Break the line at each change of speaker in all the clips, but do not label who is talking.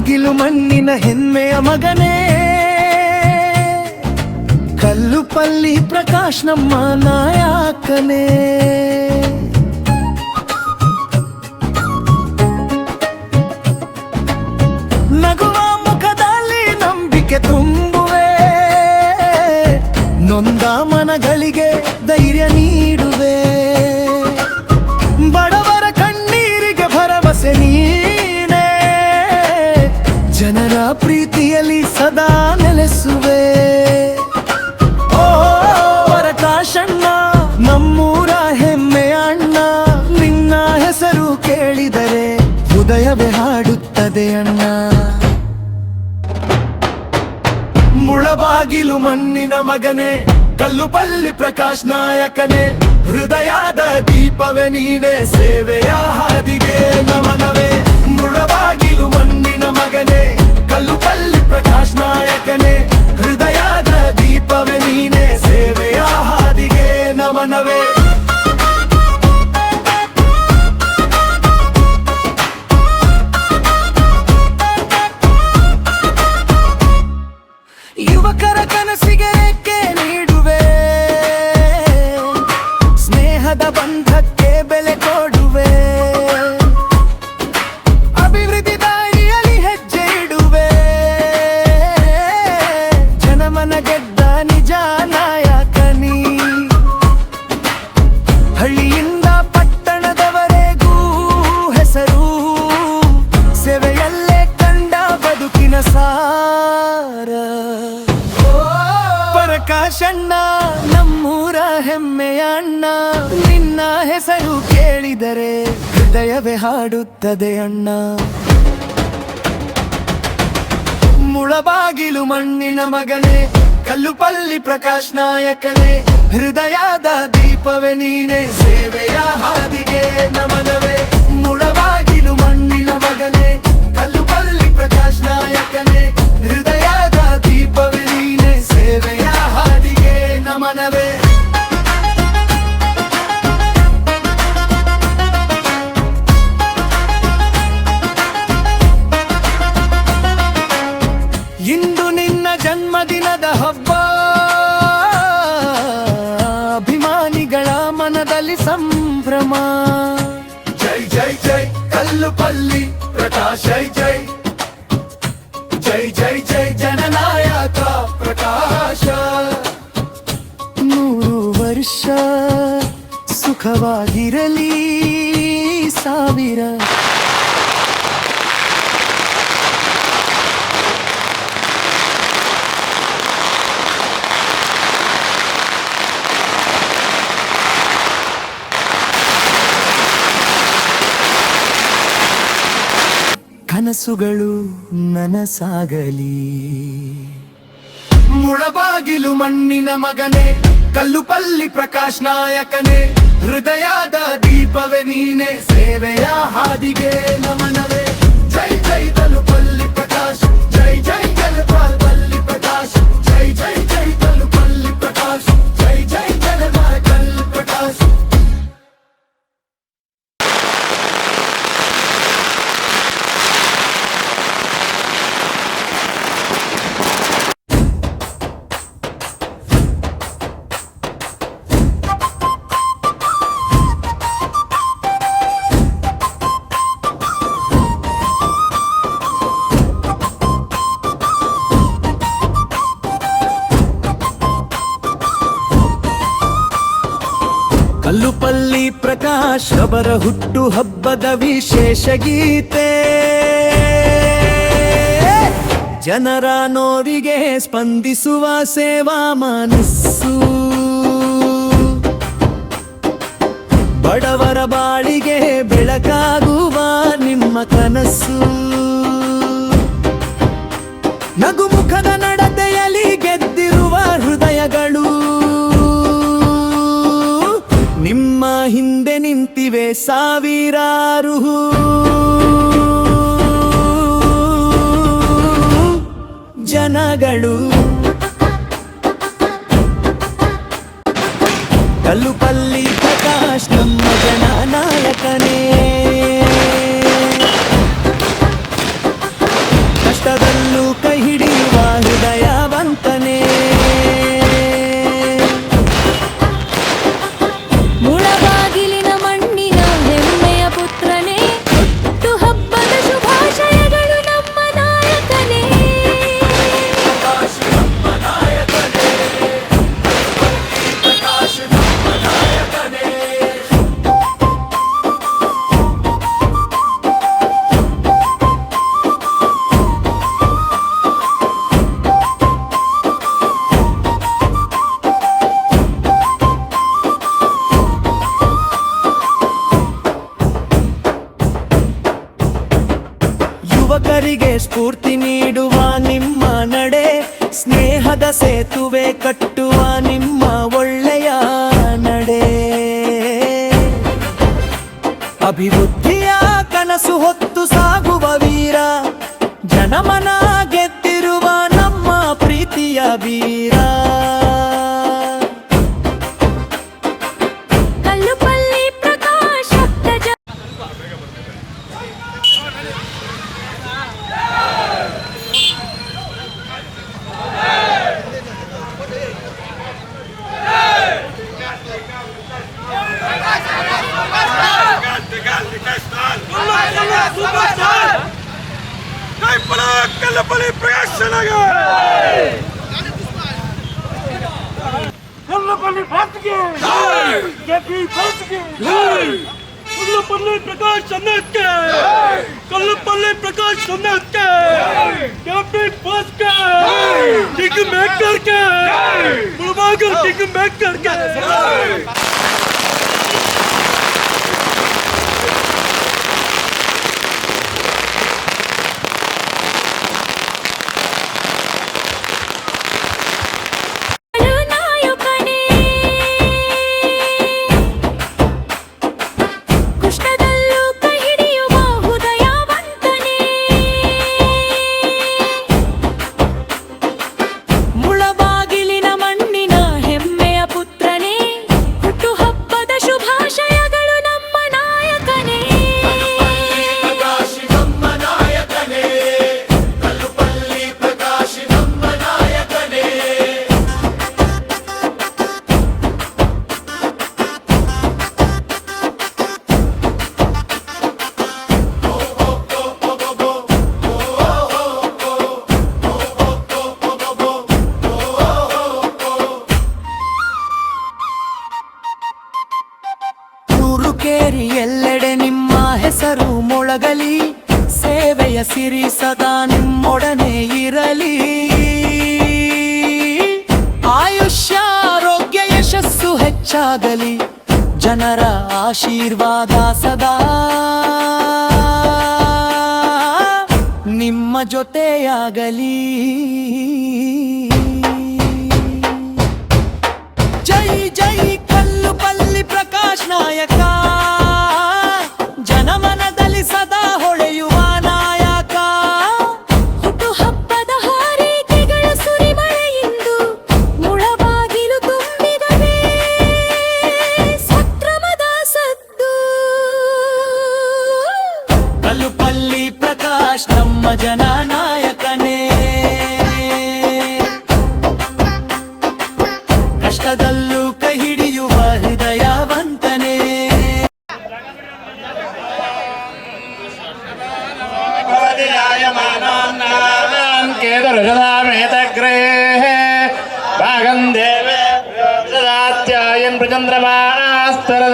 ಮುಳಬಾಗಿಲು ಮಣ್ಣಿನ ಹೆಮ್ಮೆಯ ಮಗನೇ, ಕಲ್ಲುಪಲ್ಲಿ ಪ್ರಕಾಶ್ ನಮ್ಮ ನಾಯಕನೇ. ನಗುವ ಮುಖದಲ್ಲಿ ನಂಬಿಕೆ ತುಂಬುವೆ, ನೊಂದ ಮನಗಳಿಗೆ ಧೈರ್ಯ ನೀಡುವೆ. ಬಡವರ ಕಣ್ಣೀರಿಗೆ ಭರವಸೆ ನೀನೇ, ಜನರ ಪ್ರೀತಿಯಲ್ಲಿ ಸದಾ ನೆಲೆಸುವೆ. ಓ ಪ್ರಕಾಶಣ್ಣ, ನಮ್ಮೂರ ಹೆಮ್ಮೆಯ ಅಣ್ಣ, ನಿನ್ನ ಹೆಸರು ಕೇಳಿದರೆ ಹೃದಯವೇ ಹಾಡುತ್ತದೆ ಅಣ್ಣ. ಮುಳಬಾಗಿಲು ಮಣ್ಣಿನ ಮಗನೇ, ಕಲ್ಲುಪಲ್ಲಿ ಪ್ರಕಾಶ್ ನಾಯಕನೇ, ಹೃದಯದ ದೀಪವೇ ನೀನೆ, ಸೇವೆಯ ಹಾದಿಗೆ ನಮನವೇ. ಮುಳಬಾಗಿಲು ಮಣ್ಣಿನ ಮಗನೇ, ಕಲ್ಲುಪಲ್ಲಿ ಪ್ರಕಾಶ್ ನಾಯಕನೇ, ಹೃದಯದ ದೀಪವೇ ನೀನೆ, ಸೇವೆಯ ಹಾದಿಗೆ ನಮನವೇ. ಯುವಕರ ಕನಸಿಗೆ ರೆಕ್ಕೆ ನೀಡುವೆ, ಸ್ನೇಹದ ಬಂಧಕ್ಕೆ ಬೆಲೆ ಕೊಡುವೆ. ಅಭಿವೃದ್ಧಿ ದಾರಿಯಲ್ಲಿ ಹೆಜ್ಜೆ ಇಡುವೆ, ಜನಮನ ಗೆದ್ದ ನಿಜ ನಾಯಕನಿ. ಹಳ್ಳಿಯಿಂದ ಪಟ್ಟಣದವರೆಗೂ ಹೆಸರು, ಸೇವೆಯಲ್ಲೇ ಕಂಡ ಬದುಕಿನ ಸಾರ. ಪ್ರಕಾಶಣ್ಣ, ನಮ್ಮೂರ ಹೆಮ್ಮೆಯ ಅಣ್ಣ, ನಿನ್ನ ಹೆಸರು ಕೇಳಿದರೆ ಹೃದಯವೇ ಹಾಡುತ್ತದೆ ಅಣ್ಣ. ಮುಳಬಾಗಿಲು ಮಣ್ಣಿನ ಮಗನೇ, ಕಲ್ಲುಪಲ್ಲಿ ಪ್ರಕಾಶ್ ನಾಯಕನೇ, ಹೃದಯದ ದೀಪವೇ ನೀನೆ, ಸೇವೆಯ ಹಾದಿಗೆ ನಮನವೇ. ಮುಳಬಾಗಿಲು ಮಣ್ಣಿನ ಮಗನೇ, ಕಲ್ಲುಪಲ್ಲಿ ಪ್ರಕಾಶ್ ನಾಯಕನೇ, ಹೃದಯದ ದೀಪವೇ ನೀನೆ, ಸೇವೆಯ ಹಾದಿಗೆ ನಮನವೇ. ಇಂದು ನಿನ್ನ ಜನ್ಮದಿನದ ಹಬ್ಬ, ಅಭಿಮಾನಿಗಳ ಮನದಲ್ಲಿ ಸಂಭ್ರಮ. ಜೈ ಜೈ ಜೈ ಕಲ್ಲುಪಲ್ಲಿ ಪ್ರಕಾಶ್, ಜೈ ಜೈ ಜೈ ಜೈ ಜೈ ಜನನಾಯಕ ಪ್ರಕಾಶ. 100 ವರ್ಷ ಸುಖವಾಗಿರಲಿ ಸಾವಿರ. ಕನಸುಗಳು ನನಸಾಗಲಿ. ಮುಳಬಾಗಿಲು ಮಣ್ಣಿನ ಮಗನೇ, ಕಲ್ಲುಪಲ್ಲಿ ಪ್ರಕಾಶ್ ನಾಯಕನೇ, ಹೃದಯದ ದೀಪವೇ ನೀನೆ, ಸೇವೆಯ ಹಾದಿಗೆ ನಮನವೇ. ಜೈ ಜೈ ಕಲ್ಲುಪಲ್ಲಿ ಪ್ರಕಾಶ್, ಜೈ ಜೈ ಕಲ್ಲುಪಲ್ಲಿ ಪ್ರಕಾಶ್, ಜೈ ಜೈ ಜೈ ಕಲ್ಲುಪಲ್ಲಿ ಪ್ರಕಾಶ್, ಜೈ ಜೈ ಕಲ್ಲುಪಲ್ಲಿ ಪ್ರಕಾಶ್. ಕಲ್ಲುಪಲ್ಲಿ ಪ್ರಕಾಶ್ ಅವರ ಹುಟ್ಟು ಹಬ್ಬದ ವಿಶೇಷ ಗೀತೆ, ಜನರ ನೋವಿಗೆ ಸ್ಪಂದಿಸುವ ಸೇವಾ ಮನಸ್ಸು. ಬಡವರ ಬಾಳಿಗೆ ಬೆಳಕಾಗುವ ನಿಮ್ಮ ಕನಸು. ನಗುಮುಖದ ನಡತೆಯಲ್ಲಿ ಗೆದ್ದಿರುವ ಹೃದಯಗಳು, ನಿಮ್ಮ ಹಿಂದೆ ನಿಂತಿವೆ ಸಾವಿರಾರು ಜನಗಳು. ಕಲ್ಲುಪಲ್ಲಿ ಪ್ರಕಾಶ್ ನಮ್ಮ ಜನನಾಯಕನೇ. ಕಟ್ಟುವ ನಿಮ್ಮ ಒಳ್ಳೆಯ ನಡೆ, ಅಭಿವೃದ್ಧಿಯ ಕನಸು ಹೊತ್ತು ಸಾಗುವ ವೀರ, ಜನಮನ ಗೆದ್ದಿರುವ ನಮ್ಮ ಪ್ರೀತಿಯ ವೀರ.
ಕಲ್ಲುಪಲ್ಲಿ ಪ್ರಕಾಶ್
ಕಲ್ಲಪಲ್ಲಿ ಪ್ರಕಾಶ್ ಕಲ್ಲಪಲ್ಲಿ ಭಾರತ್ಗೆ ಕೆಪಿ ಭಾರತ್ಗೆ ಕಲ್ಲಪಲ್ಲಿ ಪ್ರಕಾಶ್ ಸನ್ನಕ್ಕೆ ಕಲ್ಲಪಲ್ಲಿ ಪ್ರಕಾಶ್ ಸನ್ನಕ್ಕೆ ಕೆಪಿ ಭಾರತ್ಗೆ ಕಿಂಗ್ ಮೇಕರ್ के मुलबागर किंग मेकर के
ಕೇರಿ ಎಲ್ಲೆಡೆ ನಿಮ್ಮ ಹೆಸರು ಮೊಳಗಲಿ, ಸೇವೆಯ ಸಿರಿ ಸದಾ ನಿಮ್ಮೊಡನೆ ಇರಲಿ. ಆಯುಷ್ಯ ಆರೋಗ್ಯ ಯಶಸ್ಸು ಹೆಚ್ಚಾಗಲಿ, ಜನರ ಆಶೀರ್ವಾದ ಸದಾ ನಿಮ್ಮ ಜೊತೆಯಾಗಲಿ. ಜೈ ಜೈ ಕಲ್ಲುಪಲ್ಲಿ ಪ್ರಕಾಶ್ ನಾಯಕ, ಜನಮನದಲ್ಲಿ ಸದಾ ಹೊಳೆಯುವ ನಾಯಕ.
ಹುಟ್ಟುಹಬ್ಬದ ಹಾರೈಕೆಗಳ ಸುರಿಮಳೆಯಿಂದು ಮುಳಬಾಗಿಲು ತುಂಬಿದರೆ ಸಕ್ರಮದ ಸದ್ದು.
ಕಲ್ಲುಪಲ್ಲಿ ಪ್ರಕಾಶ್ ನಮ್ಮ ಜನನಾಯಕನೇ, ಕಷ್ಟದಲ್ಲೂ ಕೈ ಹಿಡಿಯುವ ಹೃದಯವಂತನೇ.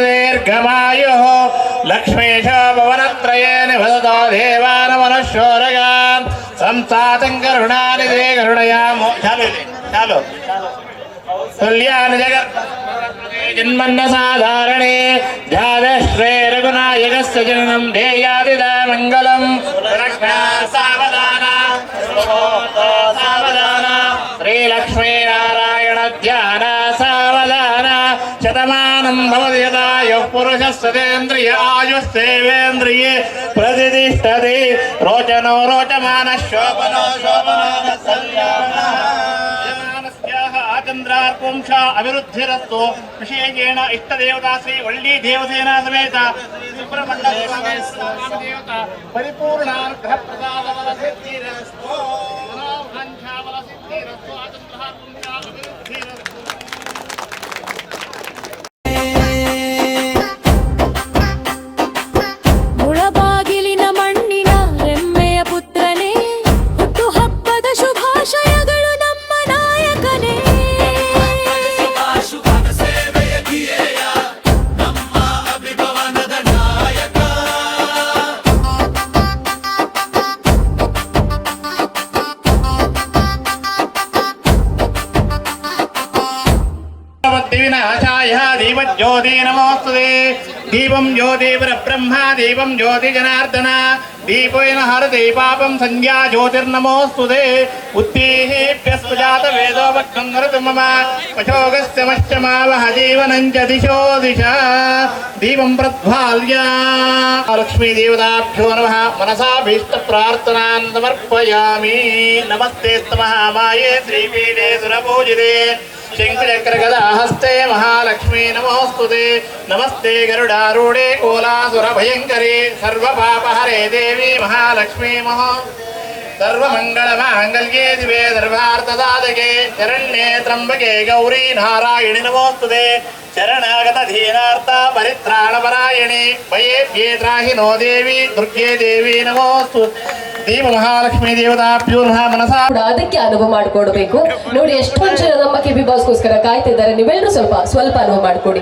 दीर्घमायुः लक्ष्मीश भवनत्रये निवसतो देवान् मनुष्योरगान् संस्थातं करुणानिधे करुणयामो चालो तुल्यानि जगत् जन्मन्न साधारणे ध्यादश्रे रघुनायकस्य जननं ध्येयादिदा मङ्गलं सावधान सावधान श्रीलक्ष्मी नारायण ध्यान सावधान शतमानं भवति यदायुः पुरुषस्तेन्द्रिय आयुस्सेवेन्द्रिये प्रतिष्ठति रोचनो रोचमानः शोभनो शोभनो चंद्रार्पुंशा अभिवृद्धिरस्तु विशेषेण इष्टदेवता श्री वल्ली देवसेना समेत सुब्रह्मण्य देवता परिपूर्णानुग्रह प्रसाद सिद्धिरस्तु मनोवांछा सिद्धिरस्तु चंद्रार्पुंशा अभिवृद्धिरस्तु.
ಮುಳಬಾಗಿಲಿನ ಮಣ್ಣಿನ ಹೆಮ್ಮೆಯ ಪುತ್ರನೇ, ಹುಟ್ಟುಹಬ್ಬದ ಶುಭಾಶಯಗಳು ನಮ್ಮ ನಾಯಕನೇ.
विनाशाय दीपज्योति नमोस्तुते दीपं ज्योतिवर ब्रह्म दीपं ज्योति जनार्दन दीपेन हरते पापं संध्या ज्योतिर्नमोस्तुते उत्तीहेभ्यस्पजात वेदो वक्रंगरतु मम पशोगस्य मश्चमावह जीवनं च दिशो दिशा दीपं प्रज्वाल्य लक्ष्मी देवताभ्यो नमः मनसाभीष्टप्रार्थनान् समर्पयामि नमस्ते महामाये श्रीपीठे सुरपूजिते शंखचक्रगदा हस्ते महालक्ष्मी नमोस्तुते नमस्ते गरुडारूढे कोलासुरभयङ्करे सर्वपापहरे देवी महालक्ष्मी सर्वमङ्गलमाङ्गल्ये दिवे सर्वार्थसाधके शरण्ये त्र्यम्बके गौरी नारायणि नमोस्तुते शरणागतधीनार्थ परित्राणपरायणे भयेभ्ये त्राहि नो देवी दुर्गे देवी नमोस्तु ದೀಪ ಮಹಾಲಕ್ಷ್ಮೀ ದೇವತಾಭ್ಯೋ ನಮಃ ಮನಸಾ
ಕೂಡ ಅದಕ್ಕೆ ಅನುಭವ ಮಾಡಿಕೊಡ್ಬೇಕು. ನೋಡಿ ಎಷ್ಟೊಂದು ಜನ ನಮ್ಮ ಕೆಬಿ ಬಾಸ್ಗೋಸ್ಕರ ಕಾಯ್ತಿದ್ದಾರೆ. ನೀವೆಲ್ಲರೂ ಸ್ವಲ್ಪ ಅನುಭವ ಮಾಡಿಕೊಡಿ.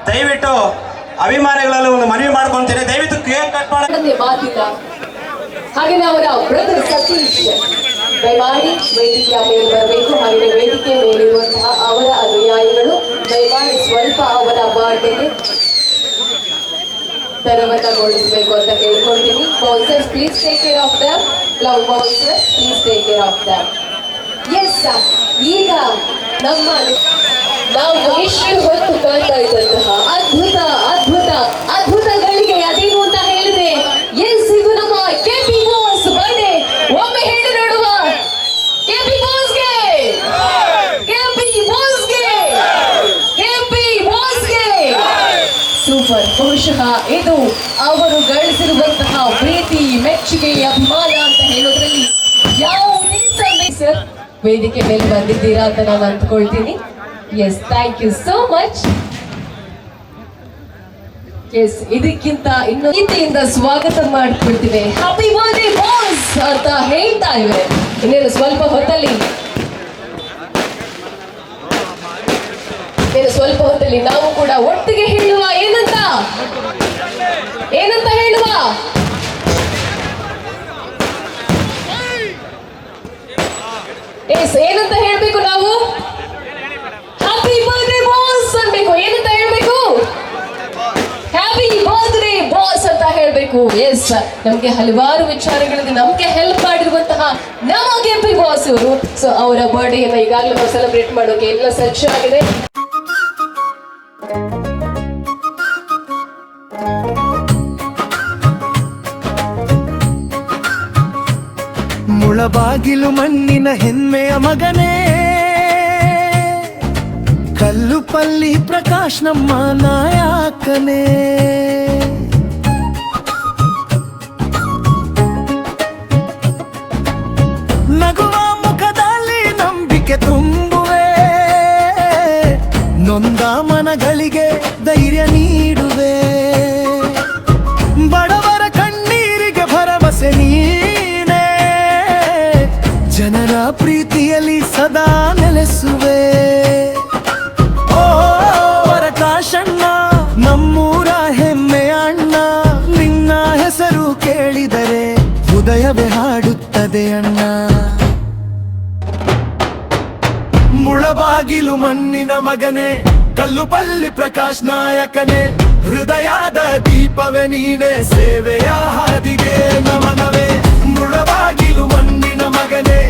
ದಯವಿಟ್ಟು ಅಭಿಮಾನಿಗಳಲ್ಲಿ ಒಂದು ಮನವಿ ಮಾಡ್ಕೊಂತೀನಿ, ದಯವಿಟ್ಟು ಕೇಕ್ ಕಟ್ ಮಾಡಿ
ಮಾತಿಲ್ಲ. ಹಾಗೆ ಅವರ ಬ್ರದರ್ ಸತೀಶ್ ದಯಮಾಡಿ ವೇದಿಕೆಯ ಮೇಲೆ ಬರಬೇಕು. ಹಾಗೆ ವೇದಿಕೆ ಮೇಲಿರುವಂತಹ ಅವರ ಅನುಯಾಯಿಗಳು ದಯಮಾಡಿ ಸ್ವಲ್ಪ ಅವರ ಬರ್ಡೇಗೆ ತೆರವನ್ನಗೊಳಿಸಬೇಕು ಅಂತ ಕೇಳ್ಕೊಳ್ತೀನಿ. Bouncers please take care of them. Club bouncers please take care of them. Yes, ಈಗ ನಾವು ಇಷ್ಟು ಹೊತ್ತು ಕಾಣ್ತಾ ಇದ್ದಂತಹ ಅದ್ಭುತಗಳಿಗೆ ಅದೇನು ಅಂತ ಹೇಳಿದ್ರೆ, ಎಸ್, ಇದು ನಮ್ಮ ಕೆಪಿ ಬಾಸ್ ಬರ್ಡೇ. ಒಮ್ಮೆ ಹೇಳಿ ನೋಡುವ, ಕೆಪಿ ಬಾಸ್ಗೆ, ಕೆಪಿ ಬಾಸ್ಗೆ, ಕೆಪಿ ಬಾಸ್ಗೆ. ಸೂಪರ್. ಬಹುಶಃ ಇದು ಅವರು ಗಳಿಸಿರುವಂತಹ ಪ್ರೀತಿ, ಮೆಚ್ಚುಗೆ, ಅಭಿಮಾನ ಅಂತ ಹೇಳೋದ್ರಲ್ಲಿ ಯಾವುದೇ ಸಂದೇಹ. ವೇದಿಕೆ ಮೇಲೆ ಬಂದಿದ್ದೀರಾ ಅಂತ ನಾನು ಅಂದ್ಕೊಳ್ತೀನಿ. Yes, thank you so much. Yes, ಇದಕ್ಕಿಂತ ಇನ್ನು ರೀತಿಯಿಂದ ಸ್ವಾಗತ ಮಾಡ್ಕೊಳ್ತೀವಿ. ಹ್ಯಾಪಿ ಬರ್ಡೇ ಬಾಸ್ ಅಂತ ಹೇಳ್ತಾ ಇವೆ. ಇನ್ನೇನು ಸ್ವಲ್ಪ ಹೊತ್ತಲ್ಲಿ ನಾವು ಕೂಡ ಒಟ್ಟಿಗೆ ಹೇಳುವ. ಏನಂತ ಹೇಳುವ? ಎಸ್, ಏನಂತ ಹೇಳ್ಬೇಕು ನಾವು? ಹ್ಯಾಪಿ ಬರ್ಡೇ ಬಾಸ್ ಅನ್ಬೇಕು. ಏನಂತ ಹೇಳ್ಬೇಕು? ಹ್ಯಾಪಿ ಬರ್ಡೇ ಬಾಸ್ ಅಂತ ಹೇಳ್ಬೇಕು. ಎಸ್, ನಮ್ಗೆ ಹಲವಾರು ವಿಚಾರಗಳಲ್ಲಿ ನಮ್ಗೆ ಹೆಲ್ಪ್ ಮಾಡಿರುವಂತಹ ನಮ್ಮ ಕೆಪಿ ಬಾಸ್ ಅವರು. ಸೊ ಅವರ ಬರ್ಡೇಯನ್ನ ಈಗಾಗಲೇ ನಾವು ಸೆಲೆಬ್ರೇಟ್ ಮಾಡೋಕೆ ಎಲ್ಲ ಸಜ್ಜಾಗಿದೆ.
ಮುಳಬಾಗಿಲು ಮಣ್ಣಿನ ಹೆಮ್ಮೆಯ ಮಗನೇ, ಕಲ್ಲುಪಲ್ಲಿ ಪ್ರಕಾಶ್ ನಮ್ಮ ನಾಯಕನೇ. ನಗುವ ಮುಖದಲ್ಲಿ ನಂಬಿಕೆ ತುಂಬುವೆ, ನೊಂದ ಮನಗಳಿಗೆ ಧೈರ್ಯ ನೀಡುವೆ, ಬಡವರ ಕಣ್ಣೀರಿಗೆ ಭರವಸೆ ನೀನೇ, ಜನರ ಪ್ರೀತಿಯಲ್ಲಿ ಸದಾ ನೆಲೆಸುವೆ. ಓ ಪ್ರಕಾಶಣ್ಣ, ನಮ್ಮೂರ ಹೆಮ್ಮೆಯ ಅಣ್ಣ, ನಿನ್ನ ಹೆಸರು ಕೇಳಿದರೆ ಹೃದಯವೇ ಹಾಡುತ್ತದೆ ಅಣ್ಣ. ಮುಳಬಾಗಿಲು ಮಣ್ಣಿನ ಮಗನೇ, ಕಲ್ಲುಪಲ್ಲಿ ಪ್ರಕಾಶ್ ನಾಯಕನೇ, ಹೃದಯದ ದೀಪವೇ ನೀನೆ, ಸೇವೆಯ ಹಾದಿಗೆ ನಮನವೇ. ಮುಳಬಾಗಿಲು ಮಣ್ಣಿನ ಮಗನೇ,